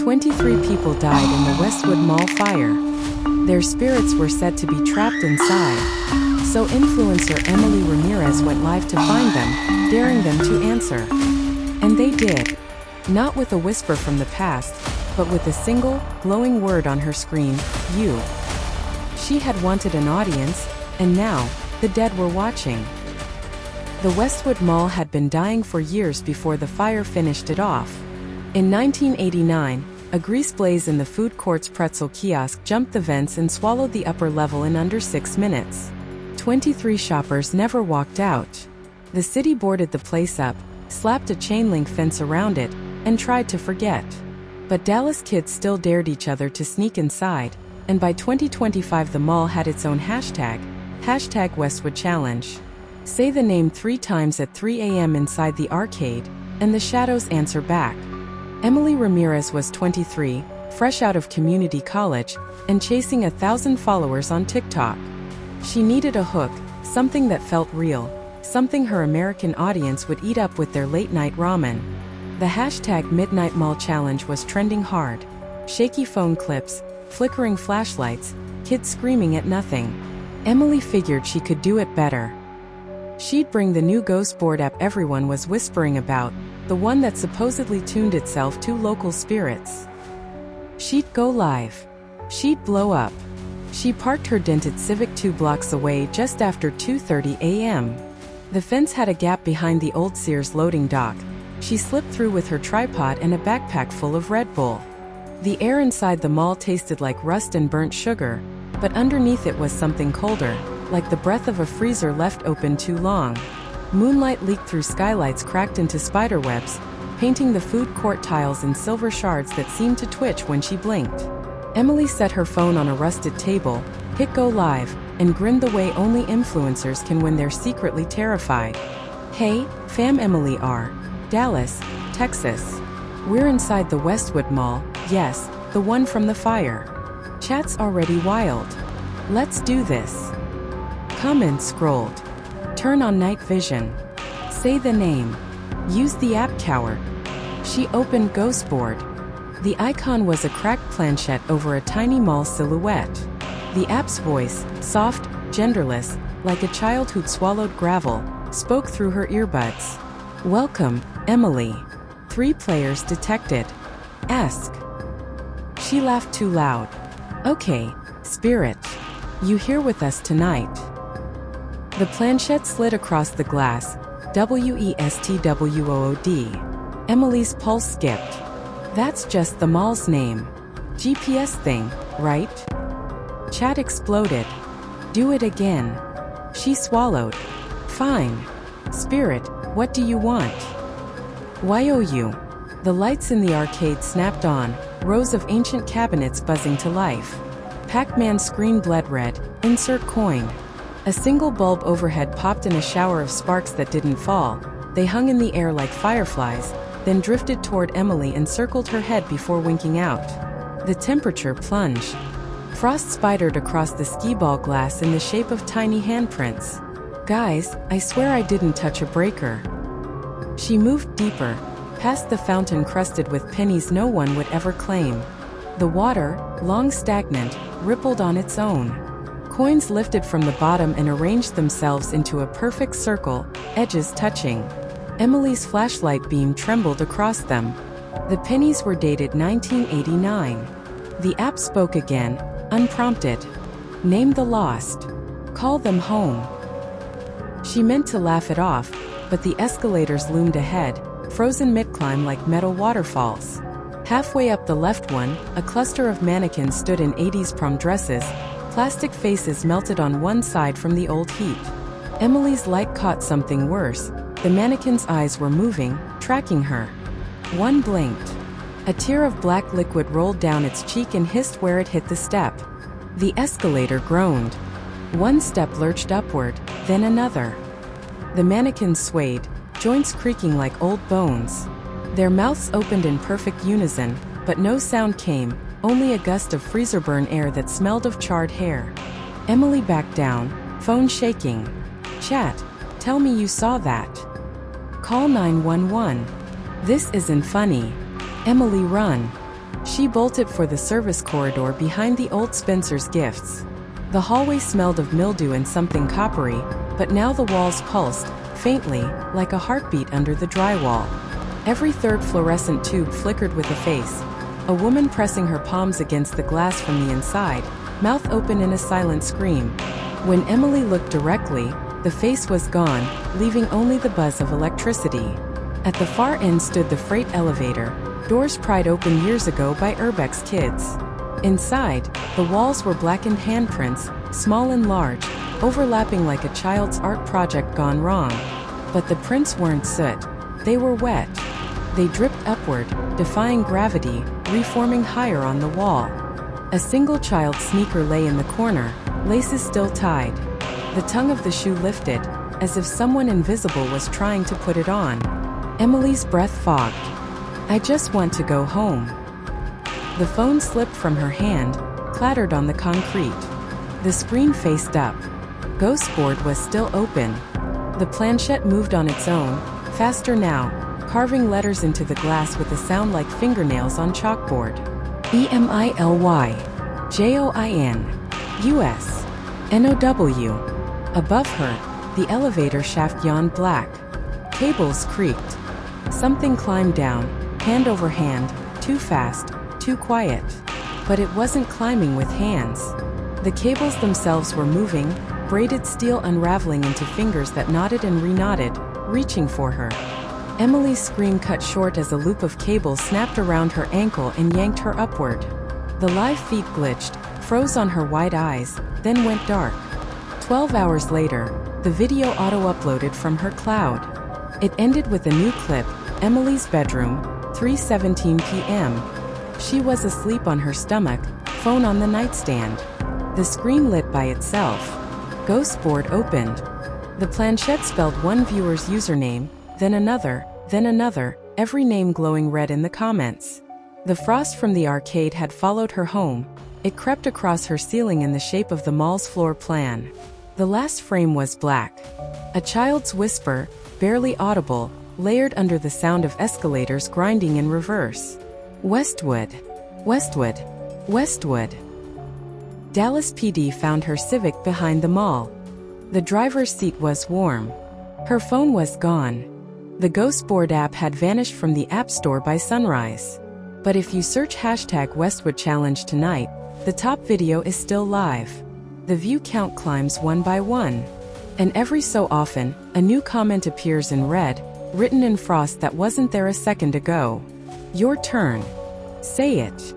23 people died in the Westwood Mall fire. Their spirits were said to be trapped inside. So influencer Emily Ramirez went live to find them, daring them to answer. And they did. Not with a whisper from the past, but with a single, glowing word on her screen, you. She had wanted an audience, and now, the dead were watching. The Westwood Mall had been dying for years before the fire finished it off. In 1989, a grease blaze in the food court's pretzel kiosk jumped the vents and swallowed the upper level in under 6 minutes. 23 shoppers never walked out. The city boarded the place up, slapped a chain-link fence around it, and tried to forget. But Dallas kids still dared each other to sneak inside, and by 2025 the mall had its own hashtag Westwood Challenge. Say the name 3 times at 3 a.m. inside the arcade, and the shadows answer back. Emily Ramirez was 23, fresh out of community college, and chasing 1,000 followers on TikTok. She needed a hook, something that felt real, something her American audience would eat up with their late-night ramen. The hashtag Midnight Mall Challenge was trending hard. Shaky phone clips, flickering flashlights, kids screaming at nothing. Emily figured she could do it better. She'd bring the new ghost board app everyone was whispering about, the one that supposedly tuned itself to local spirits. She'd go live. She'd blow up. She parked her dented Civic 2 blocks away just after 2:30 a.m. The fence had a gap behind the old Sears loading dock. She slipped through with her tripod and a backpack full of Red Bull. The air inside the mall tasted like rust and burnt sugar, but underneath it was something colder, like the breath of a freezer left open too long. Moonlight leaked through skylights cracked into spiderwebs, painting the food court tiles in silver shards that seemed to twitch when she blinked. Emily set her phone on a rusted table, hit go live, and grinned the way only influencers can when they're secretly terrified. Hey, fam, Emily R. Dallas, Texas. We're inside the Westwood Mall, yes, the one from the fire. Chat's already wild. Let's do this. Comment scrolled. Turn on night vision. Say the name. Use the app coward. She opened Ghostboard. The icon was a cracked planchette over a tiny mall silhouette. The app's voice, soft, genderless, like a child who'd swallowed gravel, spoke through her earbuds. Welcome, Emily. 3 players detected. Ask. She laughed too loud. Okay, spirit. You here with us tonight. The planchette slid across the glass. Westwood. Emily's pulse skipped. That's just the mall's name. GPS thing, right? Chat exploded. Do it again. She swallowed. Fine. Spirit, what do you want? You. The lights in the arcade snapped on, rows of ancient cabinets buzzing to life. Pac-Man's screen bled red, insert coin. A single bulb overhead popped in a shower of sparks that didn't fall. They hung in the air like fireflies, then drifted toward Emily and circled her head before winking out. The temperature plunged. Frost spidered across the skee-ball glass in the shape of tiny handprints. Guys, I swear I didn't touch a breaker. She moved deeper, past the fountain crusted with pennies no one would ever claim. The water, long stagnant, rippled on its own. Coins lifted from the bottom and arranged themselves into a perfect circle, edges touching. Emily's flashlight beam trembled across them. The pennies were dated 1989. The app spoke again, unprompted. Name the lost. Call them home. She meant to laugh it off, but the escalators loomed ahead, frozen mid-climb like metal waterfalls. Halfway up the left one, a cluster of mannequins stood in 80s prom dresses, plastic faces melted on one side from the old heat. Emily's light caught something worse. The mannequin's eyes were moving, tracking her. One blinked. A tear of black liquid rolled down its cheek and hissed where it hit the step. The escalator groaned. One step lurched upward, then another. The mannequins swayed, joints creaking like old bones. Their mouths opened in perfect unison, but no sound came, only a gust of freezer burn air that smelled of charred hair. Emily backed down, phone shaking. Chat, tell me you saw that. Call 911. This isn't funny. Emily, run. She bolted for the service corridor behind the old Spencer's Gifts. The hallway smelled of mildew and something coppery, but now the walls pulsed, faintly, like a heartbeat under the drywall. Every third fluorescent tube flickered with a face. A woman pressing her palms against the glass from the inside, mouth open in a silent scream. When Emily looked directly, the face was gone, leaving only the buzz of electricity. At the far end stood the freight elevator, doors pried open years ago by Urbex's kids. Inside, the walls were blackened handprints, small and large, overlapping like a child's art project gone wrong. But the prints weren't soot. They were wet. They dripped upward, defying gravity, reforming higher on the wall. A single child's sneaker lay in the corner, laces still tied. The tongue of the shoe lifted, as if someone invisible was trying to put it on. Emily's breath fogged. "I just want to go home." The phone slipped from her hand, clattered on the concrete. The screen faced up. Ghostboard was still open. The planchette moved on its own, faster now, carving letters into the glass with a sound like fingernails on chalkboard. EMILY. JOIN. US. NOW. Above her, the elevator shaft yawned black. Cables creaked. Something climbed down, hand over hand, too fast, too quiet. But it wasn't climbing with hands. The cables themselves were moving, braided steel unraveling into fingers that knotted and reknotted, reaching for her. Emily's scream cut short as a loop of cable snapped around her ankle and yanked her upward. The live feed glitched, froze on her wide eyes, then went dark. 12 hours later, the video auto-uploaded from her cloud. It ended with a new clip, Emily's bedroom, 3:17 p.m. She was asleep on her stomach, phone on the nightstand. The screen lit by itself. Ghostboard opened. The planchette spelled one viewer's username, then another, every name glowing red in the comments. The frost from the arcade had followed her home. It crept across her ceiling in the shape of the mall's floor plan. The last frame was black. A child's whisper, barely audible, layered under the sound of escalators grinding in reverse. Westwood. Westwood. Westwood. Dallas PD found her Civic behind the mall. The driver's seat was warm. Her phone was gone. The Ghostboard app had vanished from the App Store by sunrise. But if you search hashtag Westwood Challenge tonight, the top video is still live. The view count climbs one by one. And every so often, a new comment appears in red, written in frost that wasn't there a second ago. Your turn. Say it.